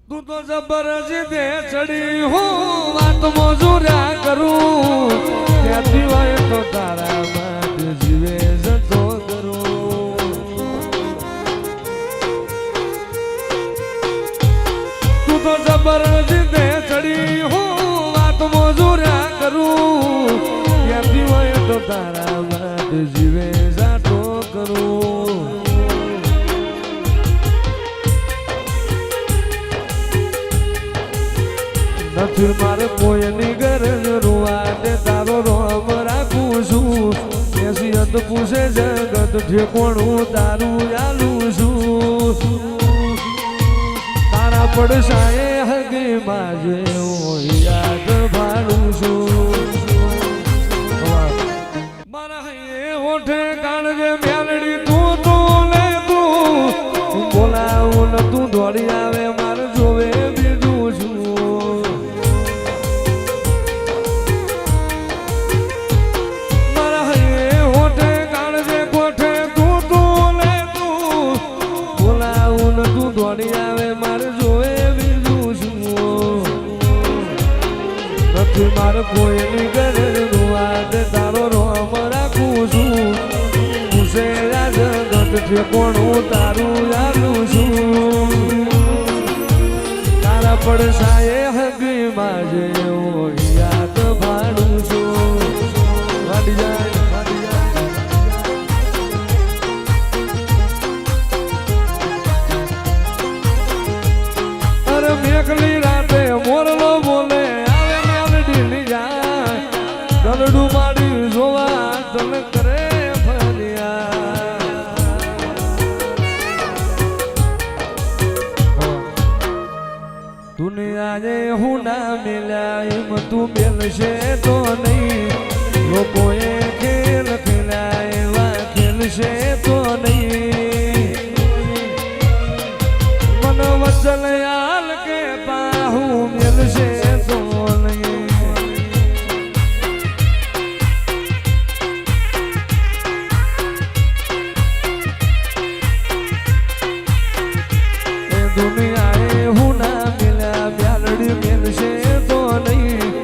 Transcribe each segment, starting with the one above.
તું તો જબરજસ્તે ચડી હું વાત મોજુર્યા કરું ત્યાંથી હોય તો તારા માટે જીવે જતો કરું તું તો જબરજસ્તે ચડી હું વાત મોજુર્યા કરું ત્યાંથી હોય તો તારા માટે જીવે જતો કરું નથી મારે કોઈની ગરજ રૂવાડે તારો રોમ રાખું છું એસિયત પૂછે જગત ઠેકોણું તારું આલું છું તારા પડસાએ હગી માજે હું યાદ ભાડું છું મારા હૈયે હોઠે કાળજે મેલડી તું તું લે તું બોલાવું ને તું દોડી આવે મારે જોવે બીજું છું દોડી આવે મારે જોવે બીજું શું નથી મારે કોઈની ગરજ રૂવાદ તારો રોમ રાખું છું પૂછે જગત ઠેકોણું તારું આલું છું તારા પડસાએ હગી માજે હું યાદ ભાડું છું વાડી જાય મેઘલી રાતે મોરલો બોલે આવે મેલડી ની જાય ગલડું માડી જોવા તલ કરે ફરિયા દુનિયાએ હું ના મિલ્યા એમ તું મેલશે તો નહીં લોકોએ ખેલ ખેલ્યા એવા ખેલશે તો નહીં મન વચન યાલ કે બાહુ મિલશે તો નહીં એ દુનિયાએ હું ના મિલ્યા બ્યાલડી મિલશે તો નહીં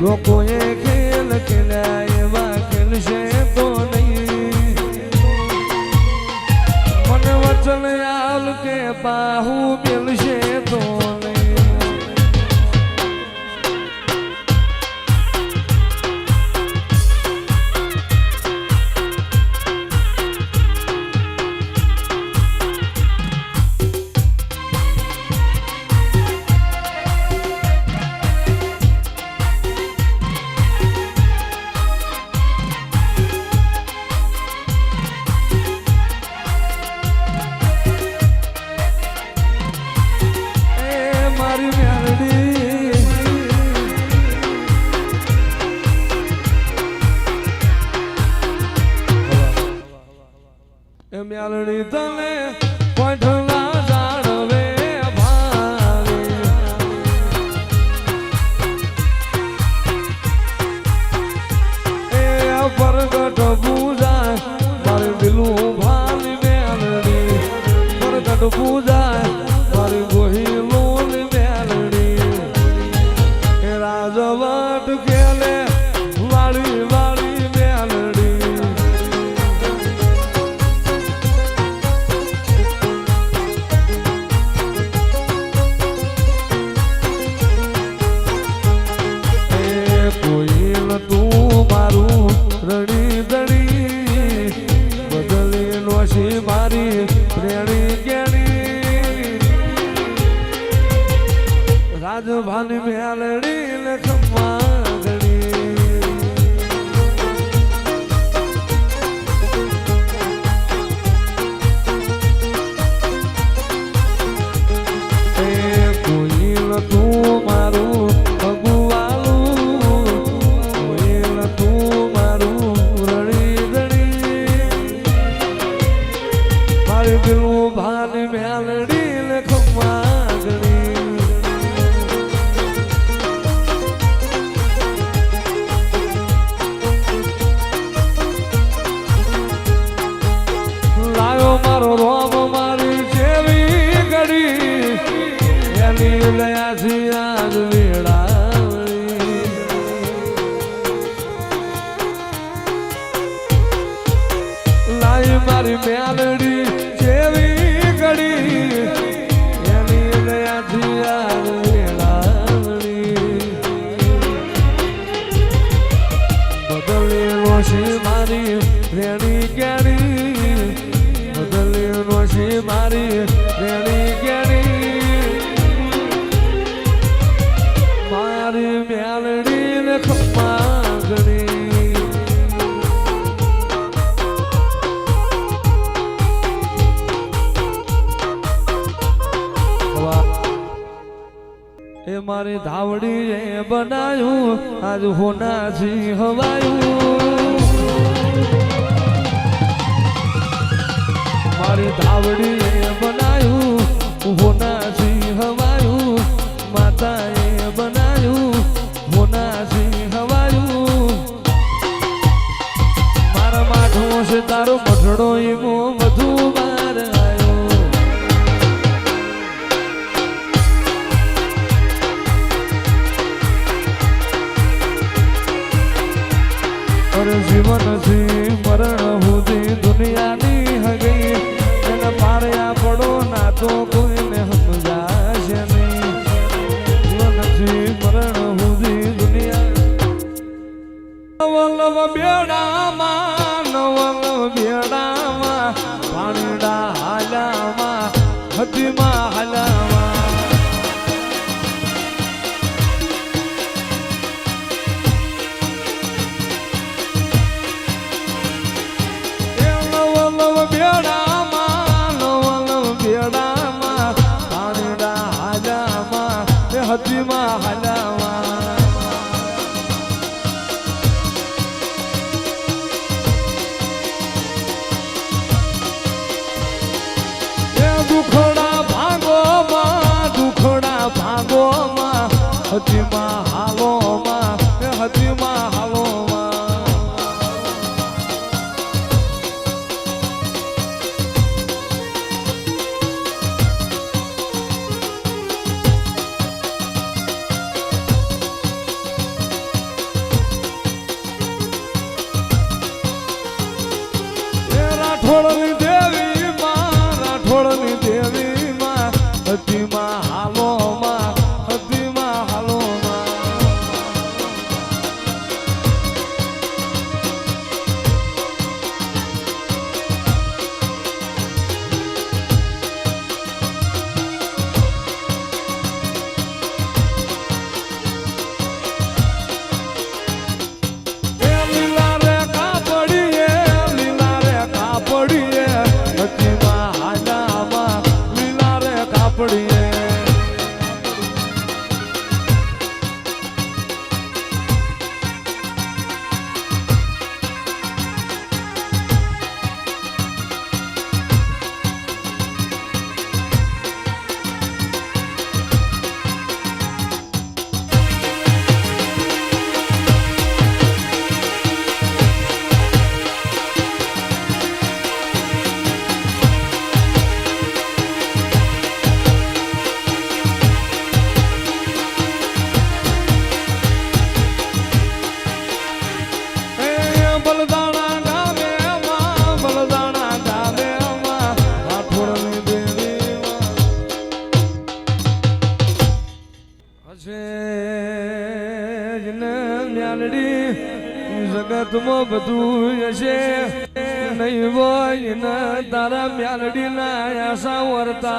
લોકોએ ખેલ ખેલ્યા એવા ખેલશે તો નહીં મને વચન યાલ કે બાહુ મિલશે તો મ્યાલડી તને પઠલા જાણવે ભાવે એ પરગટ પૂજાય મારી દિલું ભાલી મ્યાલડી પરગટ પૂજાય મારી ગોહી લોલ મ્યાલડી એ રાજવટ ખેલે વાળી વાળી મ્યાલડી તું મારું રડી દડી બદલી નોશી મારી પ્રેણી કેણી રાજભાની મેલડી લખમાં ગણી એ કોઈ તું મારું દિલું ભાની મેલડી લખમાં ગણી લાયો મારો રોમ મારી જેવી ઘડી એની ગયા છે આજ વેળાવળી લાઈ મારી મેલડી જેવી ઘડી એની ગયા છે આજ વેળાવળી બદલે રોશી મારી રેણી કેણી બદલે રોશી મારી રેણી કેણી મારી મેલડી ને ખમ્મા ગણી એ મારી ધાવડી એ બનાયું આજ હોનાથી હવાયું મારી ધાવડી એ બનાયું હોનાથી હવાયું માતા એ બનાયું હોનાથી હવાયું મારા માઠું છે તારો મઠડો એમો વધુ બાર આવ્યો અરે જીવનથી મરણ સુધી દુનિયાની હગઈ એને પાડ્યા પડો ના તો કોઈને સમજાશે નહીં જીવનથી મરણ સુધી દુનિયા નવલવ બેડામાં પાણીડા હાલામાં હદીમાં હાલામાં હદીમાં હાલામાં એ દુખડા ભાગોમાં હદીમાં હાલોમાં એ હદીમાં હાલોમાં રાઠોડની દેવી માં હદીમાં હાલોમાં હદીમાં હાલોમાં લીલા રે કાપડીએ હદીમાં હાલામાં લીલા રે કાપડીએ જગતમાં બધું હશે નહીં હોય ને તારા મ્યાલડી ના આશા વર્તા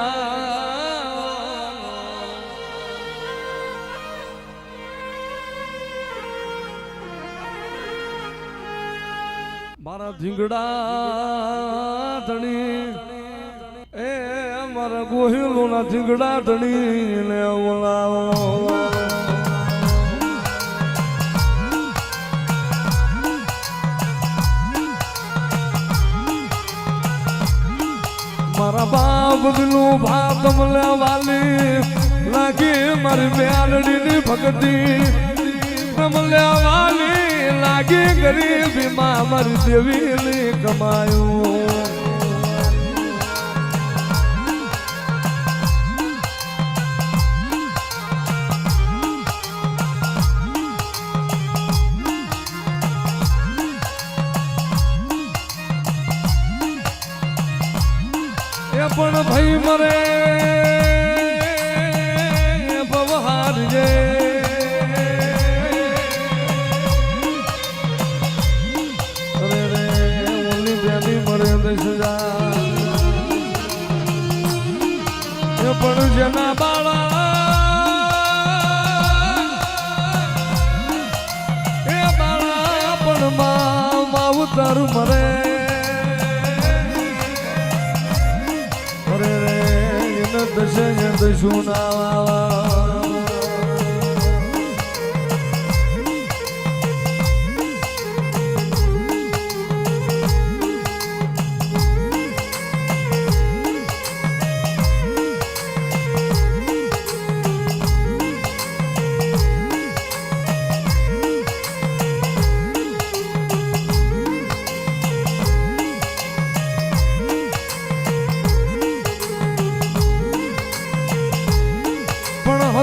મારા ધીંગડા ધણી એ મારા ગોહિલો ના ધીંગડા ધણી ને ઓલાવો મારા બાપ બદલું ભાત મળ્યા વાલી લાગી મારી મેલડી ની ભક્તિ મળ્યા વાલી લાગી ગરીબી માં મારી દેવી ની કમાયું સુનાવા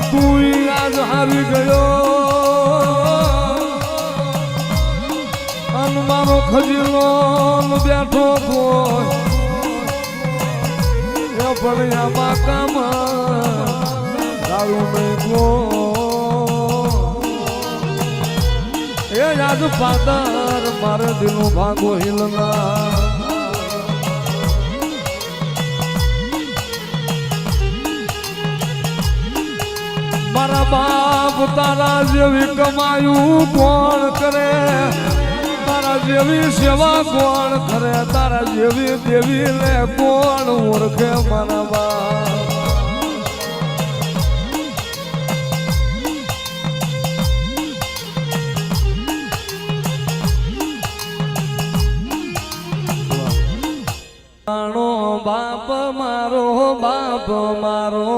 તું આજ હારી ગયો અન મારો ખજીલો બેઠો તો એ પડ્યામાં કામ દારૂ મેકો એ આજ પાદર મારે દિલનું ભાગો હિલના મારા બાપ તારા જેવી કમાયું કોણ કરે તારા જેવી સેવા કોણ કરે તારા જેવી દેવી લે કોણ ઓળખે મારા બાપ બાપ મારો બાપ મારો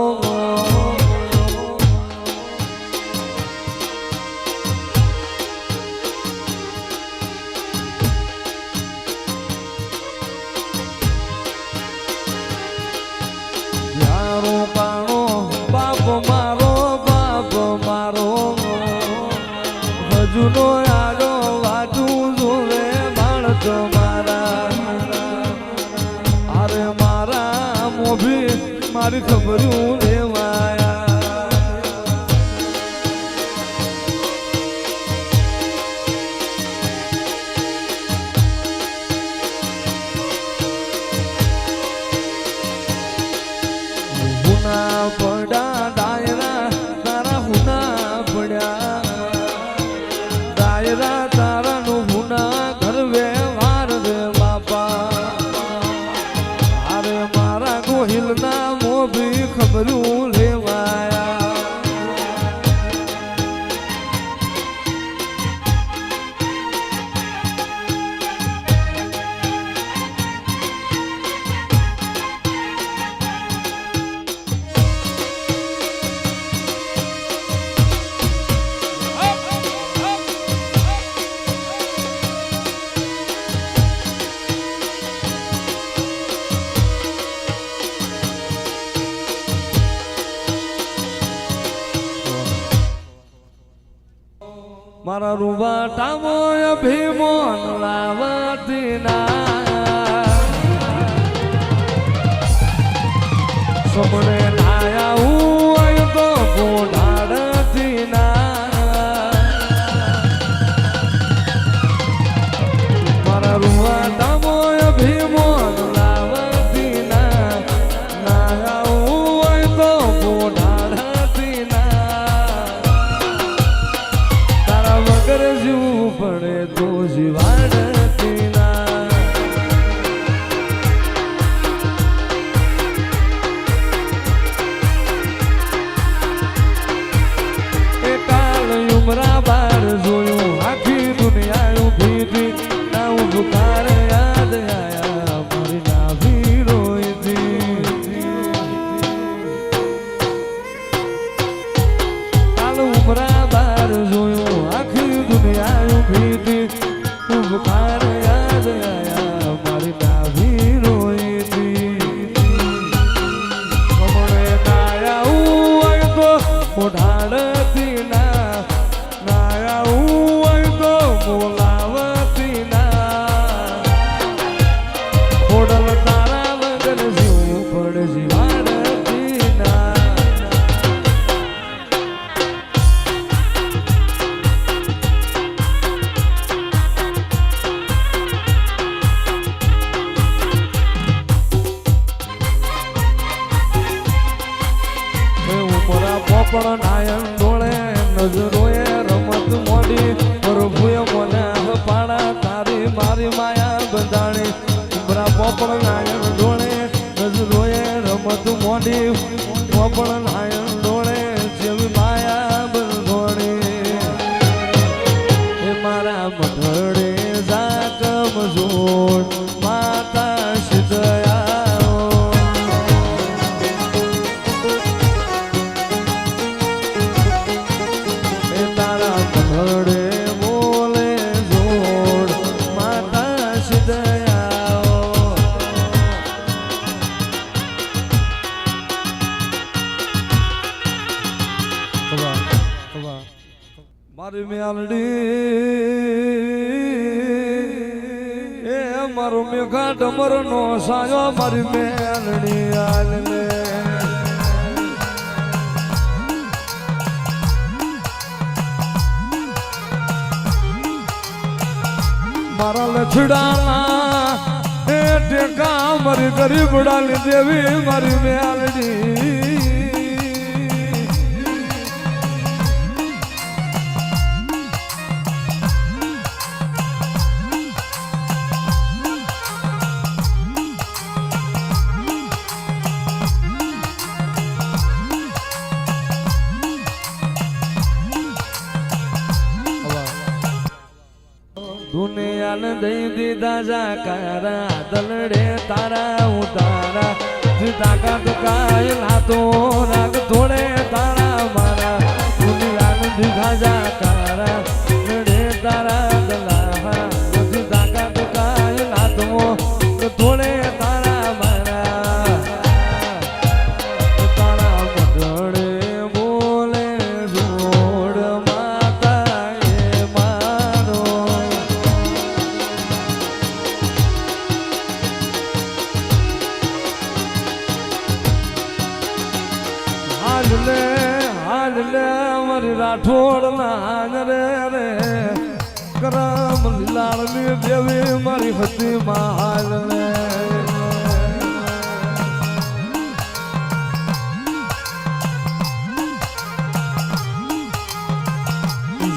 જૂનો યારો વાટું જોવે માણસ મારા અરે મારા મોભી મારી ખબરું લેવાયા હુના પડ્યા ડાયરા તારા હુના પડ્યા તારા નું હુના ઘર વ્યવહાર રે બાપા અરે મારા ગોહિલ ના મોભી ખબરું લેવાયા મારા રૂવાટામો અભિમોન લાવતી ના સમણે નાયા હું તો બોલાડતી ના મારા રૂવાટામો અભિમોન લાવતી ના નાયા હું તો બોલાડતી ના વગર જીવું પડે તો જીવાડતી ના એ કાલ ઉમરા બાર જોયું આખી દુનિયા ઉભી હતી ના ઉભુકાર યાદ આયા મારી નાભી રોઈતી કાલ ઉમરા બાર જોયું દુનિયા ઉભી હતી ઉભકાર યાદ આયા મારી નાભી રોઈતી કમળે નાયા હોય તો મોઢાડતી ના નાયા હોય તો બોલાવતી ના ખોડલ તારા વગર જીવું પડે જીવાડતી ના પણ નાયન ડોળે નજરોએ રમત મોડી પ્રભુએ મને પાડા તારી મારી માયા બંધાણી ઉમરા પોપડ નાયન ડોળે નજરોએ રમત મોડી પણ નાયણ ડોળે જેવી માયા બંધોણી એ મારા મઢડે જાકમ જોડ માતા સિદ્ધયા એ તારા મઢડે બોલે જોડ માતા સિદ્ધયા મારી મેલડી એ મારો મેઘા ડમર નો સાયો મારી મેલડી આલને મારા લછડાના એ ટેકા મારી ગરીબડાની દેવી મારી મેલડી દુનિયાને દઈ દીધા જાકારા દલડે તારા ઉતારા તાકાત કાયલા તો રાગ થોડે તારા મારા દુનિયાને દીધા જાકારા દલડે તારા દલાહા તાકાત કાયલા તો થોડે તારા મારા તારા મઢડે બોલે જોડ માતા એ મારો હાલ લે મારી રાઠોડ ના રે રે કરમ લાડની દેવી મારી હતી માં હાલ લે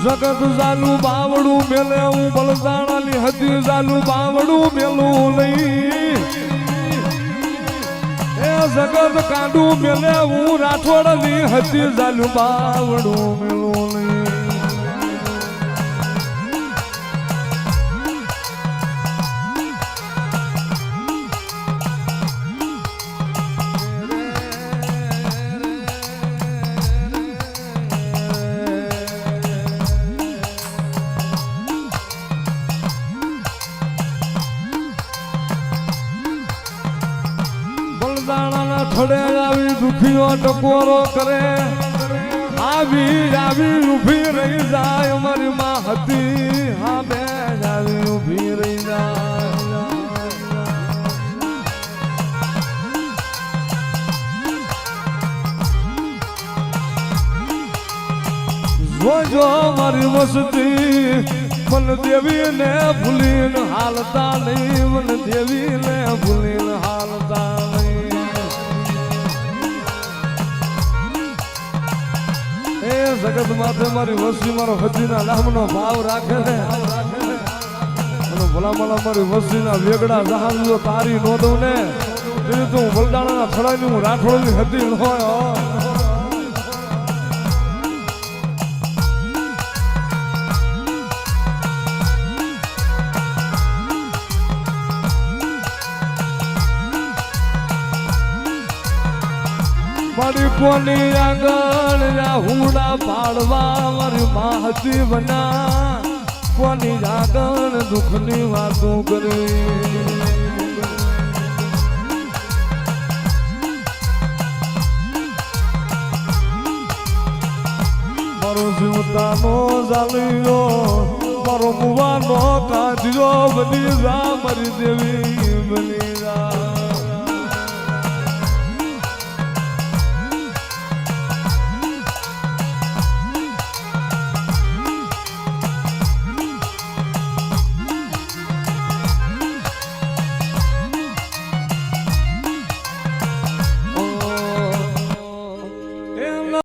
જગત જાલુ બાવડું મેલે હું બલદાણાની હતી જાલુ બાવડું મેલું નહીં જગત કાંડું મેલે હું રાઠોડની હતી જાલું બાવડું મેલું થોડે આવી દુખીઓ ટકોરો કરે આવી ઊભી રહી જાય મારી માં હતી હા બે આવી ઊભી રહી જાય જોજો મારી મસ્તી મન દેવીને ભૂલીને હાલતા નહીં મન દેવીને ભૂલીને હાલતા નહીં જગત માથે મારી વસ્તી મારો હજીના નામનો ભાવ રાખે ને અને ભલામણા મારી વસ્તીના વેગડા જહાજો તારી નો દઉં ને તેની તો હું બલદાણાના થડાની હું રાઠોડની હતી ન હોય મારી કોની આગળ હુડા પાડવા મારી માં હતી બના કોની આગળ દુઃખની વાતો કરી મારો જીવતાનો જાલ્યો મારો મુવાનો કાઢ્યો બની જા મારી દેવી બની જા